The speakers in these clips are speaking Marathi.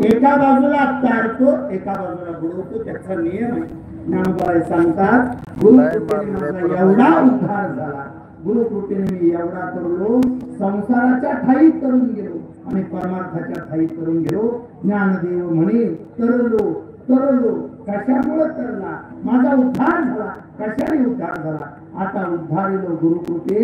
एका बाजूला तारतो एका बाजूला बुडवतो त्याचा नियम आहे. ज्ञानोबा सांगतात गुरुकृपेने एवढा उद्धार झाला, गुरुकृपेने मी एवढा तरलो, संसाराच्या ठाई तरून गेलो आणि परमार्थाच्या ठाई तरून गेलो. ज्ञानदेव म्हणे तरलो तरलो, कशामुळे तरला? माझा उद्धार झाला. कशाने उद्धार झाला? आता उद्धारिलो गुरुकृपे,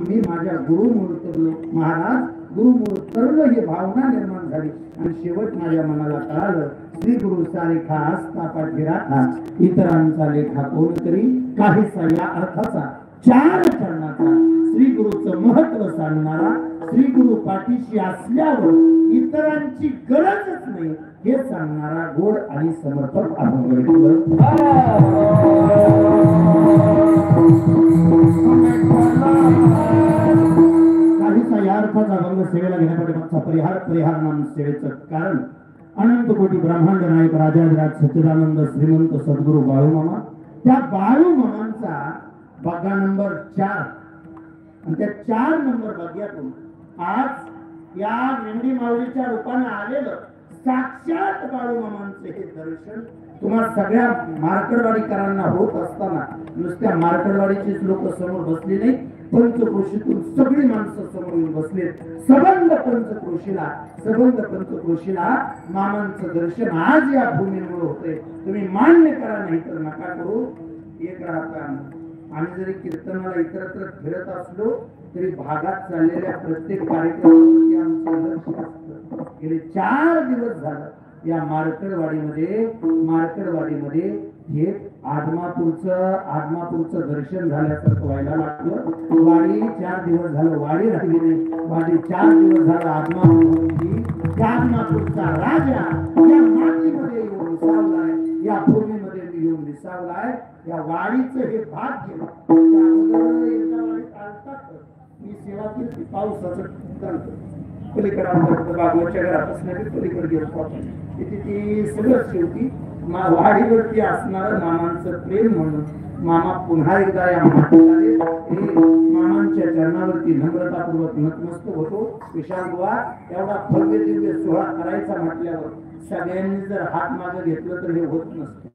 मी माझ्या गुरुमुळे तरलो. महाराज गुरुमुळे तरलो ही भावना निर्माण झाली आणि शेवट माझ्या मनाला कळालं, श्री गुरुचा लेखा आस्थापात राखा, इतरांचा लेखा कोणतरी काहीसा या अर्थाचा 4 चरणाचा श्री गुरुचं महत्व सांगणारा, श्री गुरु पाठीशी असल्यावर इतरांची गरजच नाही हे सांगणारा गोड आणि समर्पक अभंग. काहीसा या अर्थाचा अभंग सेवेला घेण्यापाठीमागचा परिहार नाम सेवेचं कारण अनंत कोटी ब्रह्मांड नायक राजाधिराज सच्चिदानंद श्रीमंत सद्गुरु बाळूमामा, त्या बाळूमामांचा बग्गा नंबर 4 आणि त्या 4 नंबर बग्ग्यातून आज या मेंढी माऊलीच्या रूपाने आलेलं साक्षात बाळूमामांचे हे दर्शन तुम्हा सगळ्या मार्कडवाडीकरांना होत असताना नुसत्या मार्कडवाडीचीच लोक समोर बसली नाही, पंचक्रोशीतून सगळी माणसं समोर येऊन बसले. सबंध पंचक्रोशीला मामांचं दर्शन आज या भूमीमुळे होतंय. तुम्ही मान्य करा, नाही तर नका करू. एक राहता आम्ही जरी कीर्तनाला इतरत्र फिरत असलो तरी भागात चाललेल्या प्रत्येक कार्यक्रमावरती आमचं लक्ष असतं. गेले 4 दिवस झालं या मार्कडवाडीमध्ये हे आदमापूरचं दर्शन झाल्यासारखं व्हायला लागलं. वाडी 4 दिवस झालं वाडी राहिली नाही. वाडी 4 दिवस झालं आदमापूरचा राजा या मातीमध्ये येऊन विसावलाय, या भूमीमध्ये येऊन विसावलाय. या वाडीचं हे भाग्य मी सेवा केली. पावसाचं पलीकडे बागवच्या घरापासून पलीकडे गेलो आपण ती सगळं शेवटी वाडीवरती असणारं मामांचं प्रेम म्हणून मामा पुन्हा एकदा या मामांच्या चरणावरती नम्रतापूर्वक नतमस्तक होतो. विशाल बुवा एवढा भव्य दिव्य सोहळा करायचा म्हटल्यावर सगळ्यांनी जर हात मागे घेतलं तर हे होत नसतं.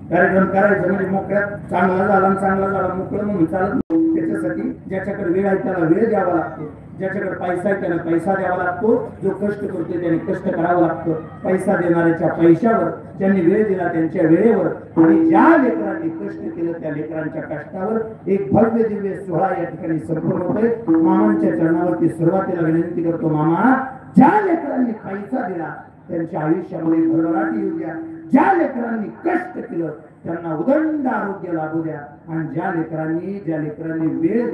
कार्यक्रम करायचं म्हणजे मोकळ्यात चांगला झाला मोकळं म्हणून चालत. त्याच्यासाठी ज्याच्याकडे वेळ आहे त्याला वेळ द्यावा लागतो, ज्याच्याकडे पैसा आहे त्याला पैसा द्यावा लागतो, जो कष्ट करतो त्याने कष्ट करावं लागतं. पैसा देणाऱ्याच्या पैशावर, ज्यांनी वेळ दिला त्यांच्या वेळेवर आणि ज्या लेकरांनी कष्ट केलं त्या लेकरांच्या कष्टावर एक भव्य दिव्य सोहळा या ठिकाणी संपन्न होतोय. मामांच्या चरणावरती सुरुवातीला विनंती करतो, मामा ज्या लेकरांनी पैसा दिला त्यांच्या आयुष्यामध्ये भरभराटी येऊ द्या, ज्या लेकरांनी कष्ट केलं त्यांना उदंड आरोग्य लाभू द्या आणि ज्या लेकरांनी वेळ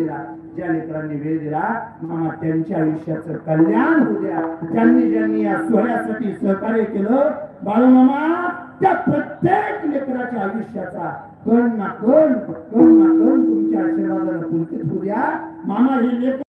दिला मामा त्यांच्या आयुष्याचं कल्याण होऊ द्या. ज्यांनी या सोहळ्यासाठी सहकार्य केलं बाळूमामा त्या प्रत्येक लेकराच्या आयुष्याचा कण ना कण तुमच्या आशीर्वादाला पुलकित होऊ द्या. मामा हे लेकरं